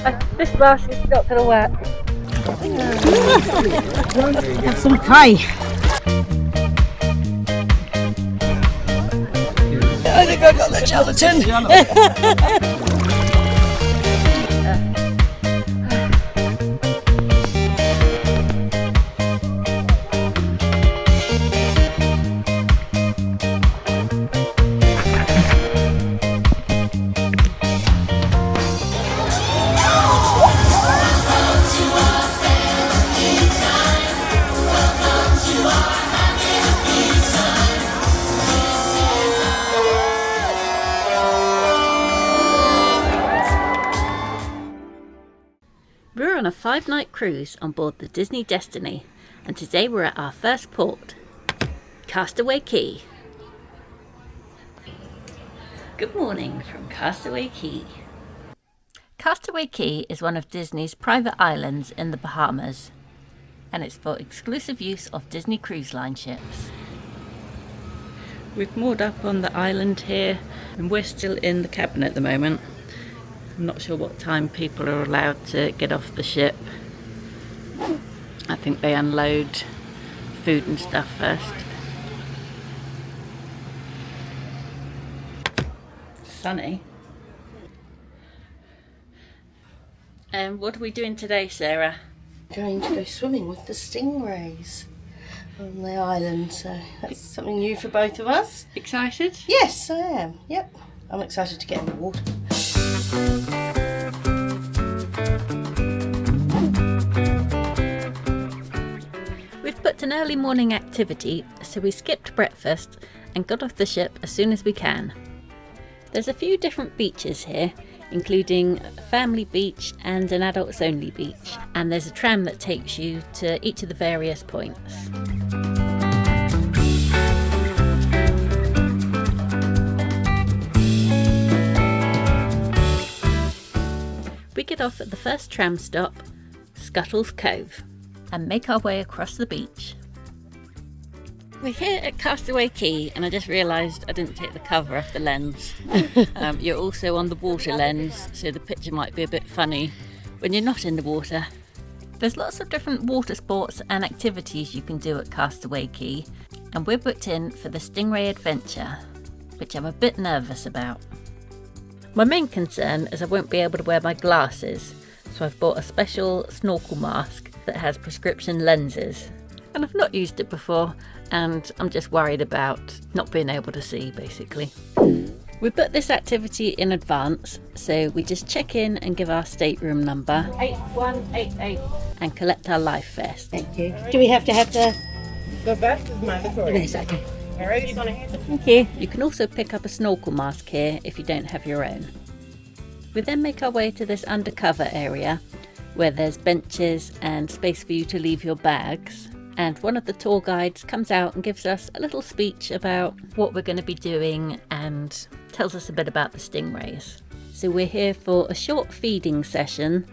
This mask is not going to work. Have some Cay. I think I got the gelatin. We're on a 5-night cruise on board the Disney Destiny, and today we're at our first port, Castaway Cay. Good morning from Castaway Cay. Castaway Cay is one of Disney's private islands in the Bahamas, and it's for exclusive use of Disney Cruise Line ships. We've moored up on the island here, and we're still in the cabin at the moment. I'm not sure what time people are allowed to get off the ship. I think they unload food and stuff first. Sunny. And what are we doing today, Sarah? Going to go swimming with the Stingrays on the island, so that's something new for both of us. Excited? Yes, I am. Yep, I'm excited to get in the water. We've booked an early morning activity, so we skipped breakfast and got off the ship as soon as we can. There's a few different beaches here, including a family beach and an adults only beach, and there's a tram that takes you to each of the various points. We get off at the first tram stop, Scuttle's Cove, and make our way across the beach. We're here at Castaway Cay, and I just realised I didn't take the cover off the lens. You're also on the water lens, so the picture might be a bit funny when you're not in the water. There's lots of different water sports and activities you can do at Castaway Cay, and we're booked in for the Stingray adventure, which I'm a bit nervous about. My main concern is I won't be able to wear my glasses, so I've bought a special snorkel mask that has prescription lenses. And I've not used it before, and I'm just worried about not being able to see, basically. We booked this activity in advance, so we just check in and give our stateroom number 8188 and collect our life vest. Thank you. Do we have to have the... The vest is mandatory. Yes, okay. Alright, you want to hand it? Thank you. You can also pick up a snorkel mask here if you don't have your own. We then make our way to this undercover area where there's benches and space for you to leave your bags. And one of the tour guides comes out and gives us a little speech about what we're going to be doing and tells us a bit about the Stingrays. So we're here for a short feeding session,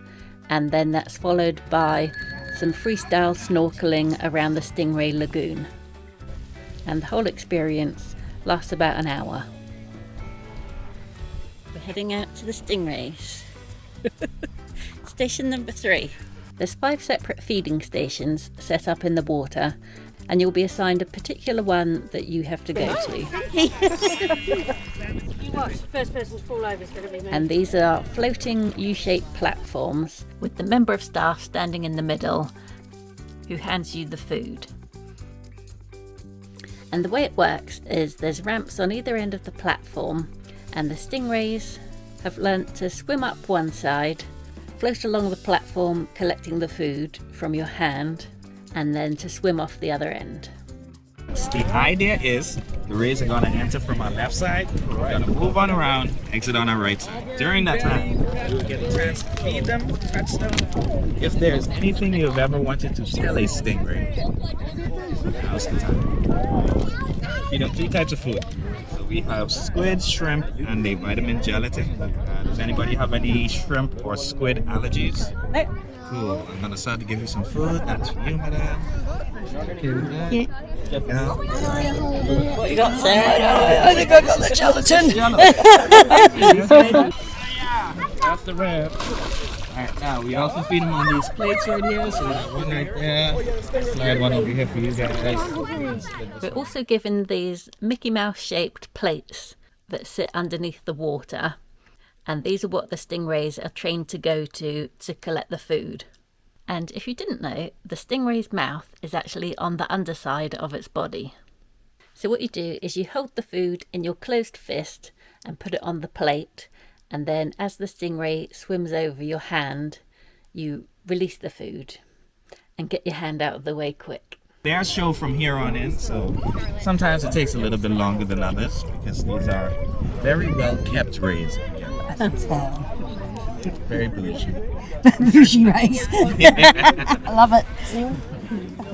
and then that's followed by some freestyle snorkelling around the Stingray Lagoon. And the whole experience lasts about an hour. We're heading out to the Stingrays. Station number 3. There's 5 separate feeding stations set up in the water, and you'll be assigned a particular one that you have to go to. You watch, the first person to fall over is going to be me. And these are floating U-shaped platforms with the member of staff standing in the middle who hands you the food. And the way it works is there's ramps on either end of the platform, and the Stingrays have learnt to swim up one side, float along the platform collecting the food from your hand, and then to swim off the other end. The idea is the rays are going to enter from our left side, we're going to move on around, exit on our right side. During that time, you'll get a chance to feed them, touch them. If there's anything you've ever wanted to tell a stingray, now's the time. Feed them 3 types of food. So we have squid, shrimp, and a vitamin gelatin. Does anybody have any shrimp or squid allergies? No. Cool. I'm going to start to give you some food. That's for you, madam. Yeah. What you got, Sarah? I think I got the gelatin. That's the wrap. Alright, now we also feed them on these plates right here. So we have one right there. Slide one over here for you guys. We're also given these Mickey Mouse shaped plates that sit underneath the water. And these are what the stingrays are trained to go to collect the food. And if you didn't know, the stingray's mouth is actually on the underside of its body. So what you do is you hold the food in your closed fist and put it on the plate. And then as the stingray swims over your hand, you release the food and get your hand out of the way quick. They are show from here on in, so sometimes it takes a little bit longer than others because these are very well kept rays. Very bougie. Bougie rays. I love it.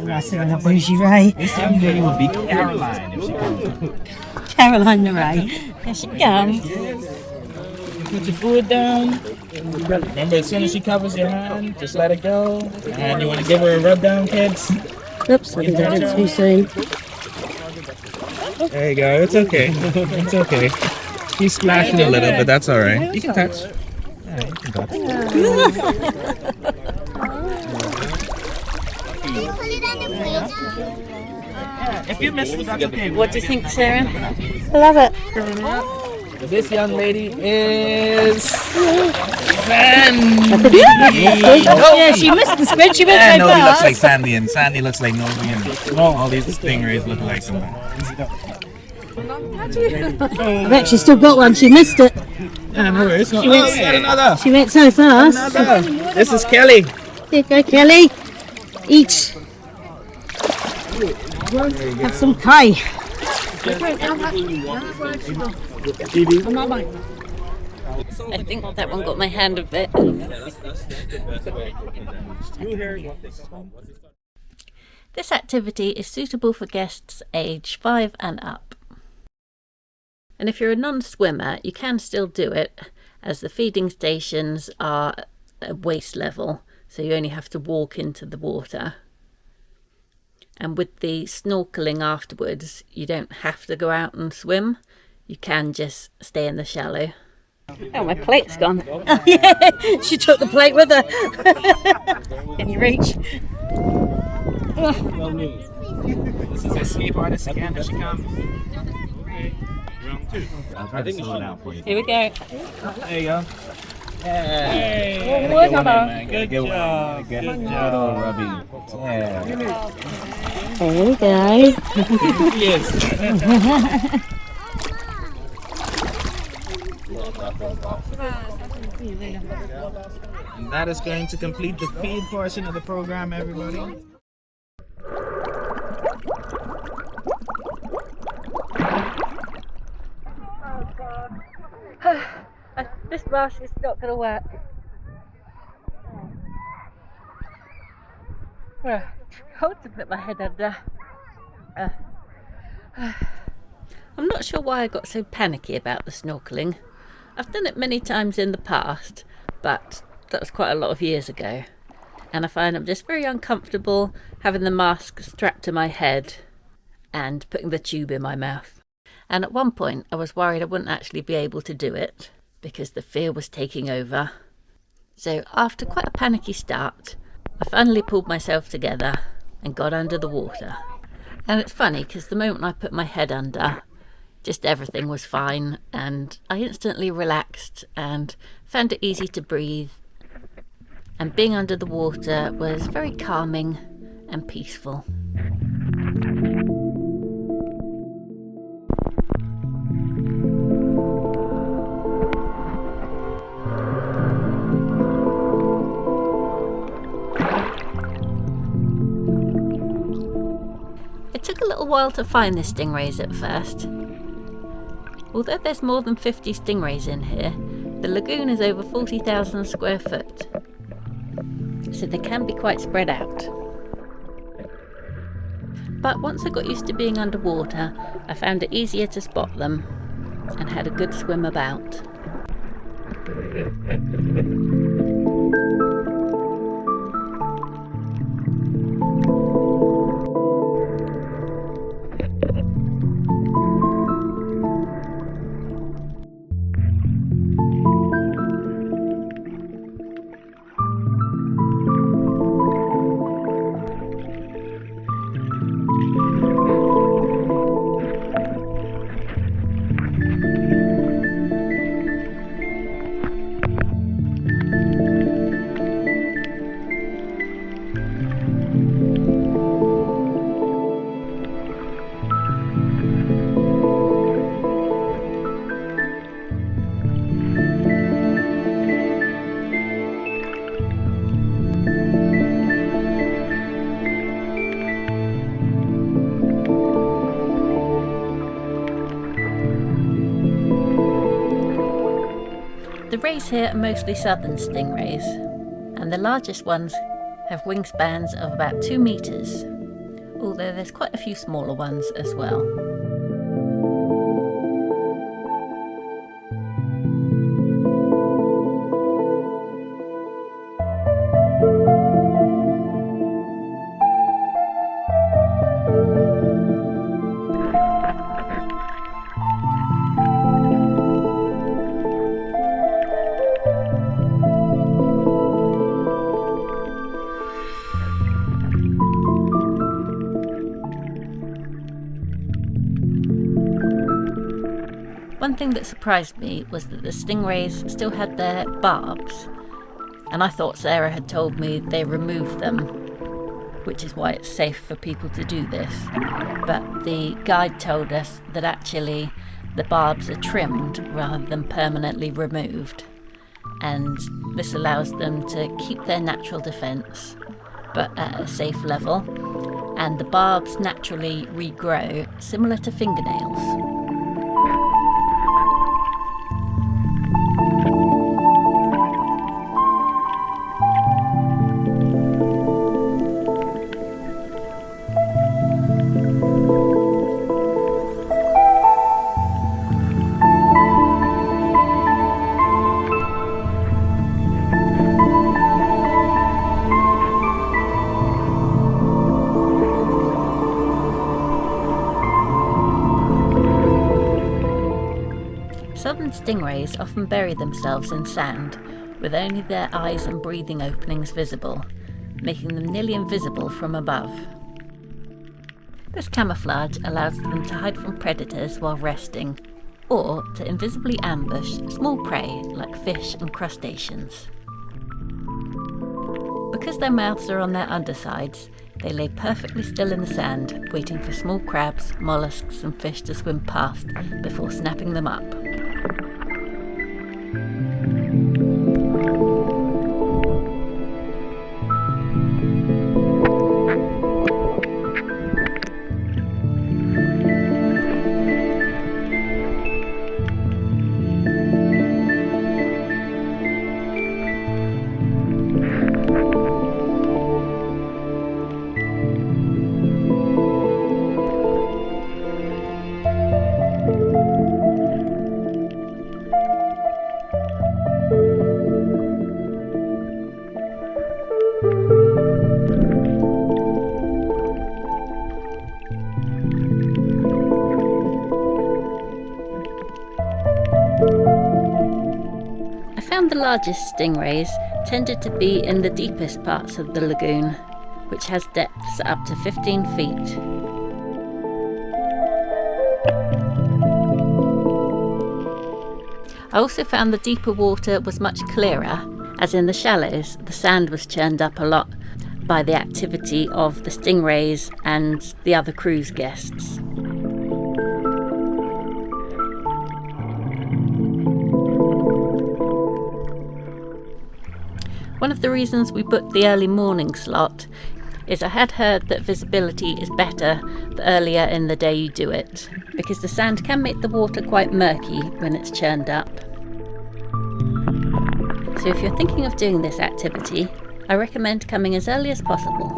I see a bougie ray. This young lady will be Caroline if she comes. Caroline the ray. Here she comes. Put your food down. Remember, as soon as she covers your hand, just let it go. And you want to give her a rub down, kids? Oops, I did that too soon. There you go. It's okay. It's okay. She's splashing a little, but that's all right. You can touch. Yeah, you can touch. Yeah, if you miss it, that's okay. What do you think, Sarah? I love it. This young lady is Sandy. Yeah, she missed the squid. She went so Nobody looks fast. like Sandy, and Sandy looks like Novi, and all these stingrays look like someone. I've actually still got one. She missed it. Yeah, no worries. She went, we got another. she went so fast. This is Kelly. Here you go, Kelly. Eat. Have some Cay. I think that one got my hand a bit. This activity is suitable for guests aged 5 and up. And if you're a non-swimmer, you can still do it, as the feeding stations are at waist level, so you only have to walk into the water. And with the snorkelling afterwards, you don't have to go out and swim. You can just stay in the shallow. Oh, my plate's gone. Oh, yeah. She took the plate with her. Can you reach? This is Escape Artist again. Here she comes. Round 2. I'll try to slow down for you. Here we go. There you go. Hey. Good job. Good job. Good job, Robbie. Yeah. There we go. Yes. And that is going to complete the feed portion of the program, everybody. This mask is not going to work. I want to put my head under. I'm not sure why I got so panicky about the snorkelling. I've done it many times in the past, but that was quite a lot of years ago. And I find I'm just very uncomfortable having the mask strapped to my head and putting the tube in my mouth. And at one point I was worried I wouldn't actually be able to do it because the fear was taking over. So after quite a panicky start, I finally pulled myself together and got under the water. And it's funny because the moment I put my head under, just everything was fine, and I instantly relaxed and found it easy to breathe. And being under the water was very calming and peaceful. It took a little while to find the stingrays at first. Although there's more than 50 stingrays in here, the lagoon is over 40,000 square foot, so they can be quite spread out. But once I got used to being underwater, I found it easier to spot them and had a good swim about. The rays here are mostly southern stingrays, and the largest ones have wingspans of about 2 meters, although there's quite a few smaller ones as well. One thing that surprised me was that the stingrays still had their barbs, and I thought Sarah had told me they removed them, which is why it's safe for people to do this. But the guide told us that actually the barbs are trimmed rather than permanently removed, and this allows them to keep their natural defence, but at a safe level, and the barbs naturally regrow, similar to fingernails. Southern stingrays often bury themselves in sand, with only their eyes and breathing openings visible, making them nearly invisible from above. This camouflage allows them to hide from predators while resting, or to invisibly ambush small prey like fish and crustaceans. Because their mouths are on their undersides, they lay perfectly still in the sand, waiting for small crabs, mollusks and fish to swim past before snapping them up. The largest stingrays tended to be in the deepest parts of the lagoon, which has depths up to 15 feet. I also found the deeper water was much clearer, as in the shallows the sand was churned up a lot by the activity of the stingrays and the other cruise guests. One of the reasons we booked the early morning slot is I had heard that visibility is better the earlier in the day you do it, because the sand can make the water quite murky when it's churned up. So if you're thinking of doing this activity, I recommend coming as early as possible.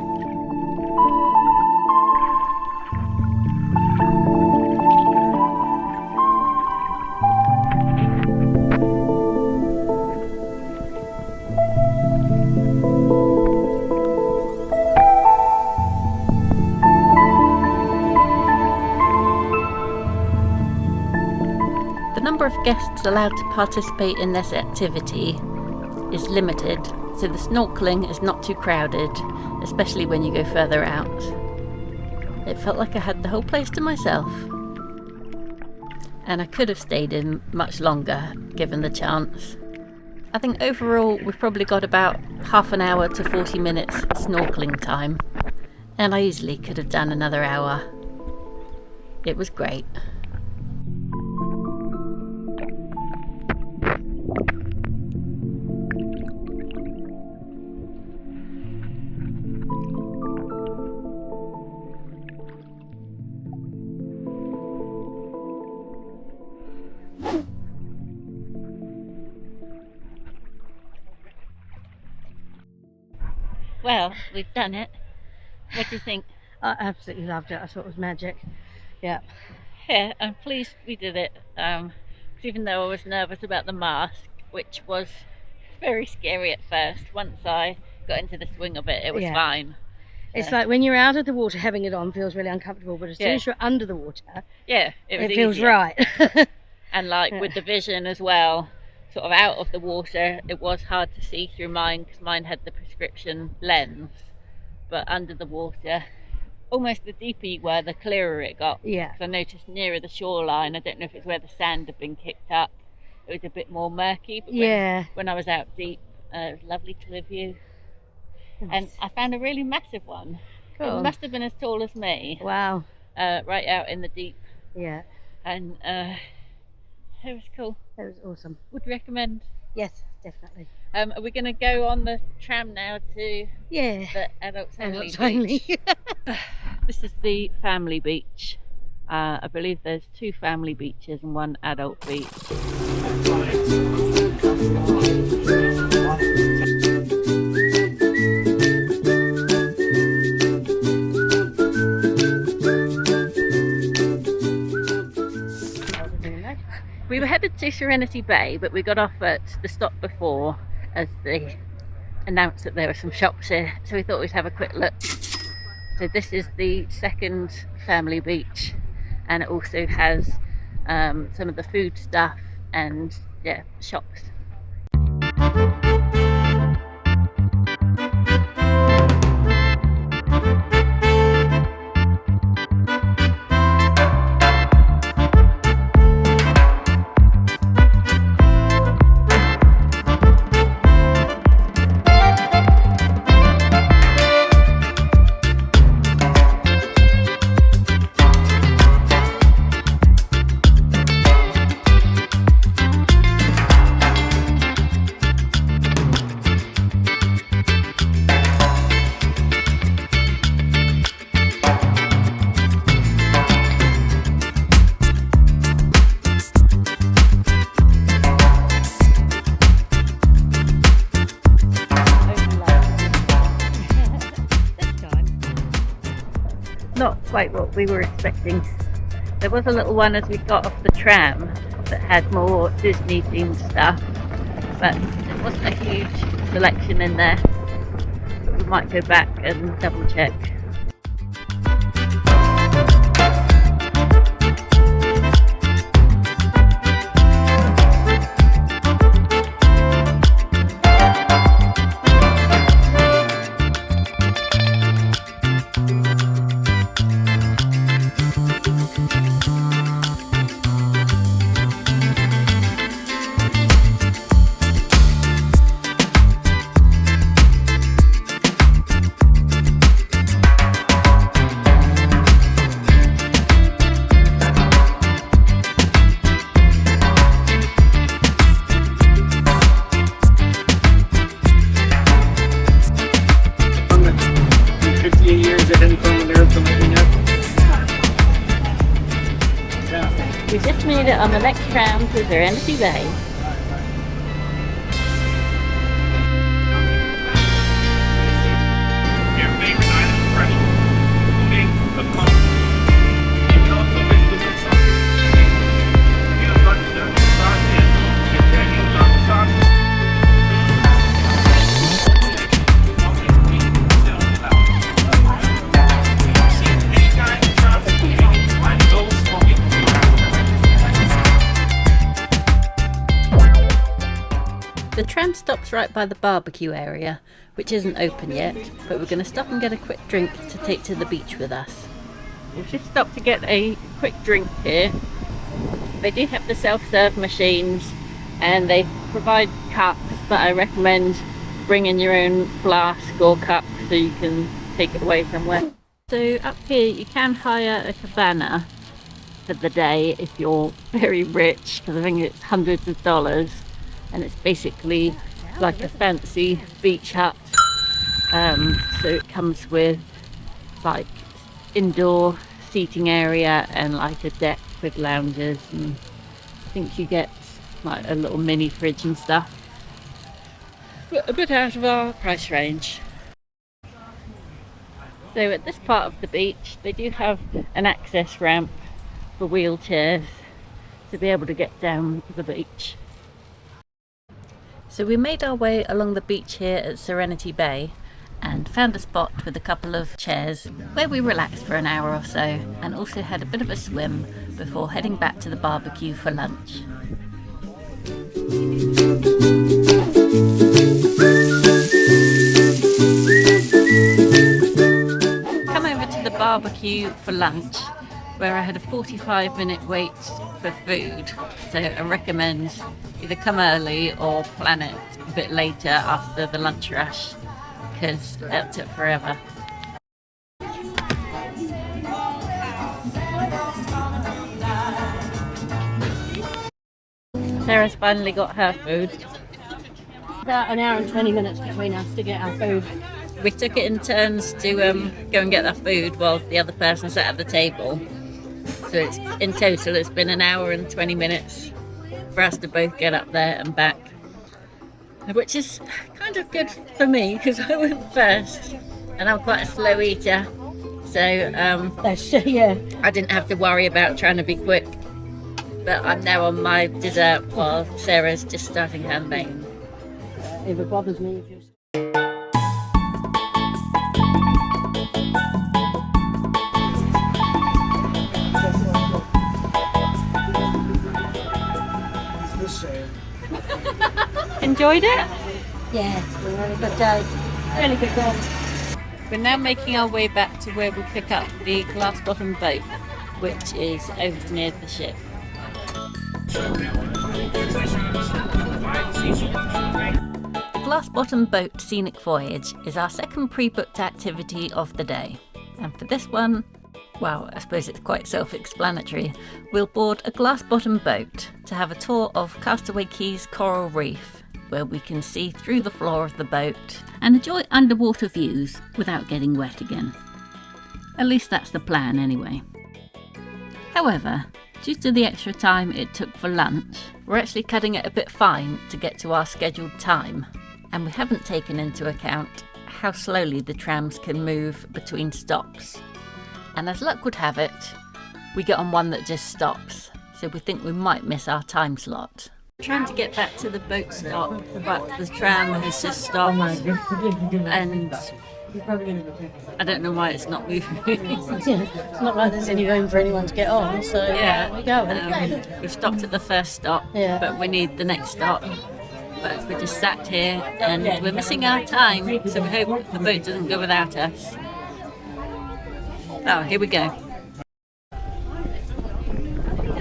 The number of guests allowed to participate in this activity is limited, so the snorkelling is not too crowded, especially when you go further out. It felt like I had the whole place to myself. And I could have stayed in much longer, given the chance. I think overall we've probably got about half an hour to 40 minutes snorkelling time, and I easily could have done another hour. It was great. Well, we've done it. What do you think? I absolutely loved it. I thought it was magic. Yeah. Yeah, I'm pleased we did it. 'Cause even though I was nervous about the mask, which was very scary at first, once I got into the swing of it, it was Yeah. fine. It's like when you're out of the water, having it on feels really uncomfortable, but as soon Yeah. as you're under the water, Yeah, it was it feels easier. right. And like with the vision as well, sort of out of the water, it was hard to see through mine because mine had the prescription lens. But under the water, almost the deeper you were, the clearer it got. Yeah. 'Cause I noticed nearer the shoreline, I don't know if it's where the sand had been kicked up, it was a bit more murky. But Yeah. when I was out deep, it was a lovely clear view. And I found a really massive one. Cool. It must have been as tall as me, Wow. right out in the deep. Yeah. And it was cool. That was awesome. Would recommend. Yes, definitely. Are we going to go on the tram now to Yeah. the adults only? Adults beach? only. This is the family beach. I believe there's 2 family beaches and 1 adult beach. We were headed to Serenity Bay, but we got off at the stop before as they announced that there were some shops here, so we thought we'd have a quick look. So this is the second family beach, and it also has some of the food stuff and yeah, shops. Not quite what we were expecting. There was a little one as we got off the tram that had more Disney themed stuff, but there wasn't a huge selection in there. But we might go back and double check. We just made it on the next tram to Serenity Bay. Your favorite island fresh, including the pump. You can also wish to win something. Peanut butter, sauce, and Italian sauce. The tram stops right by the barbecue area, which isn't open yet, but we're going to stop and get a quick drink to take to the beach with us. We've just stopped to get a quick drink here. They do have the self-serve machines and they provide cups, but I recommend bringing your own flask or cup so you can take it away somewhere. So up here you can hire a cabana for the day if you're very rich, because I think it's hundreds of dollars. And it's basically like a fancy beach hut. So it comes with like indoor seating area and like a deck with lounges, and I think you get like a little mini fridge and stuff. But a bit out of our price range. So at this part of the beach, they do have an access ramp for wheelchairs to be able to get down the beach. So we made our way along the beach here at Serenity Bay and found a spot with a couple of chairs where we relaxed for an hour or so and also had a bit of a swim before heading back to the barbecue for lunch. Come over to the barbecue for lunch, where I had a 45-minute wait for food, so I recommend either come early or plan it a bit later after the lunch rush, because that took forever. Sarah's finally got her food. About an hour and 20 minutes between us to get our food. We took it in turns to go and get our food while the other person sat at the table. So it's, in total it's been an hour and 20 minutes for us to both get up there and back. Which is kind of good for me because I went first and I'm quite a slow eater. So Yeah. I didn't have to worry about trying to be quick. But I'm now on my dessert while Sarah's just starting her main. If it bothers me, if you're... Enjoyed it? Yeah, it's been a really good day. Really good day. We're now making our way back to where we'll pick up the glass bottom boat, which is over near the ship. The glass bottom boat scenic voyage is our second pre-booked activity of the day. And for this one, well, I suppose it's quite self-explanatory. We'll board a glass bottom boat to have a tour of Castaway Cay's coral reef, where we can see through the floor of the boat and enjoy underwater views without getting wet again. At least that's the plan anyway. However, due to the extra time it took for lunch, we're actually cutting it a bit fine to get to our scheduled time, and we haven't taken into account how slowly the trams can move between stops. And as luck would have it, we get on one that just stops, so we think we might miss our time slot. Trying to get back to the boat stop, but the tram has just stopped, and I don't know why it's not moving. It's not like there's any room for anyone to get on, so Yeah, we go. we've stopped at the first stop, Yeah. but we need the next stop. But we're just sat here and we're missing our time, so we hope the boat doesn't go without us. Oh, here we go.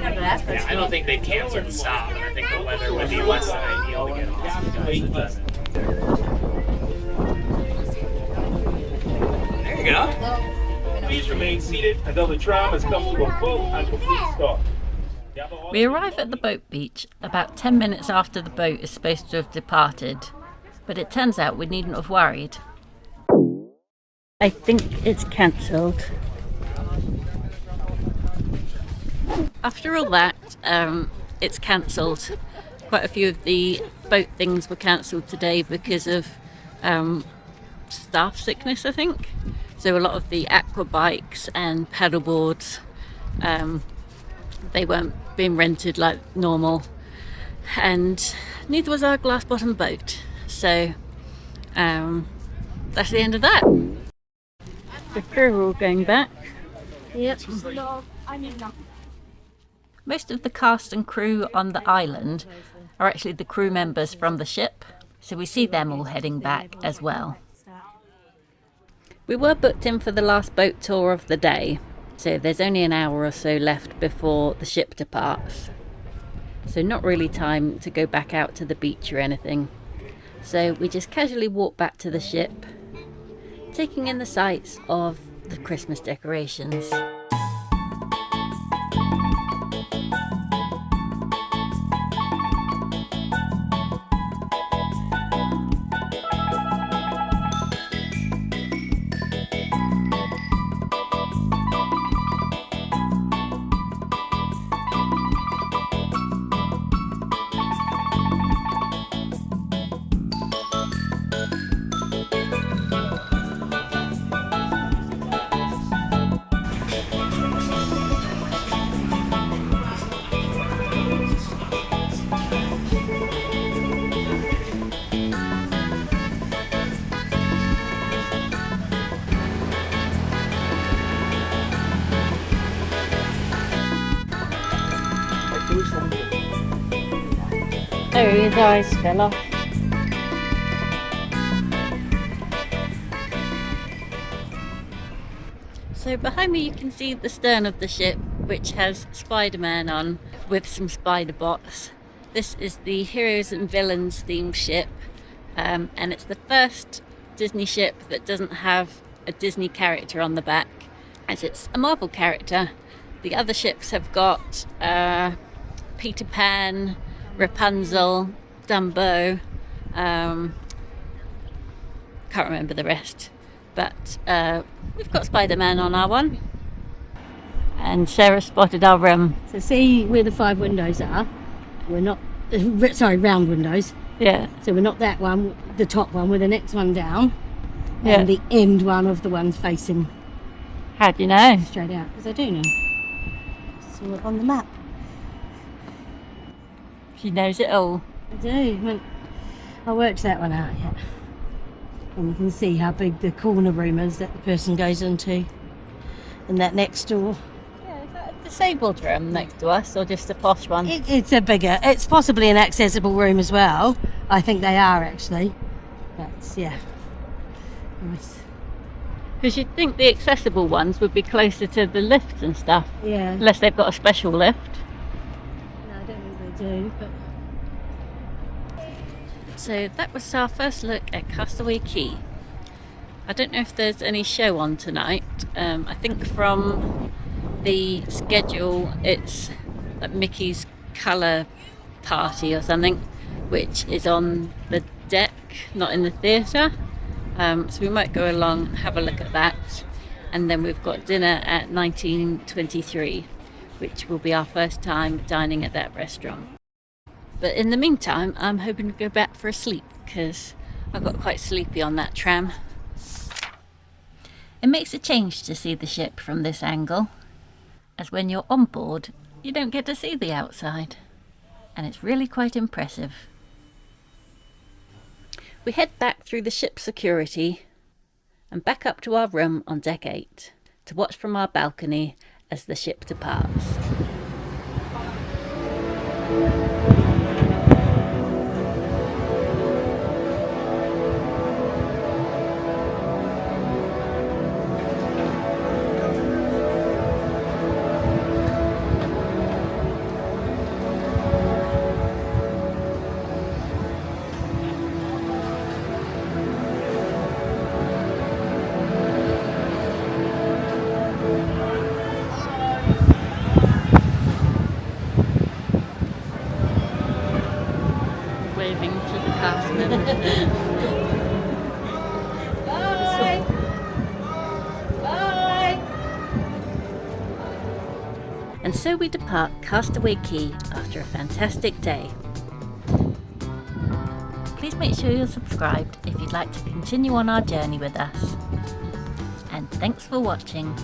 Yeah, I don't think they'd cancel the stop, and I think the weather would be less than ideal to get off. There you go. Please remain seated until the tram has come to a full and complete stop. We arrive at the boat beach about 10 minutes after the boat is supposed to have departed, but it turns out we needn't have worried. I think it's cancelled. After all that, it's cancelled. Quite a few of the boat things were cancelled today because of staff sickness, I think. So a lot of the aqua bikes and paddle boards, they weren't being rented like normal, and neither was our glass bottom boat. So that's the end of that. The crew are all going back. Yep. Most of the cast and crew on the island are actually the crew members from the ship, so we see them all heading back as well. We were booked in for the last boat tour of the day, so there's only an hour or so left before the ship departs. So not really time to go back out to the beach or anything. So we just casually walk back to the ship, taking in the sights of the Christmas decorations. his eyes fell off. So behind me you can see the stern of the ship, which has Spiderman on with some spider bots. This is the Heroes and Villains themed ship, and it's the first Disney ship that doesn't have a Disney character on the back, as it's a Marvel character. The other ships have got Peter Pan, Rapunzel, Dumbo, can't remember the rest, but we've got Spider-Man on our one. And Sarah spotted our room. So see where the 5 windows are? We're not, sorry, round windows. Yeah. So we're not that one, the top one, we're the next one down. Yeah. And the end one of the ones facing How do you know? straight out. Because I do know. Saw it on the map. She knows it all. I do. I worked that one out yet. And you can see how big the corner room is that the person goes into. And that next door. Yeah, is that a disabled room next to us or just a posh one? It's a bigger, it's possibly an accessible room as well. I think they are actually. But yeah. Nice. Because you'd think the accessible ones would be closer to the lifts and stuff. Yeah. Unless they've got a special lift. No, I don't think they do. But So that was our first look at Castaway Cay. I don't know if there's any show on tonight. I think from the schedule it's like Mickey's Colour Party or something, which is on the deck, not in the theatre. So we might go along and have a look at that. And then we've got dinner at 1923, which will be our first time dining at that restaurant. But in the meantime, I'm hoping to go back for a sleep because I got quite sleepy on that tram. It makes a change to see the ship from this angle, as when you're on board, you don't get to see the outside. And it's really quite impressive. We head back through the ship's security and back up to our room on deck 8 to watch from our balcony as the ship departs. Waving to the cast members. bye. Bye. And so we depart Castaway Cay after a fantastic day. Please make sure you're subscribed if you'd like to continue on our journey with us. And thanks for watching.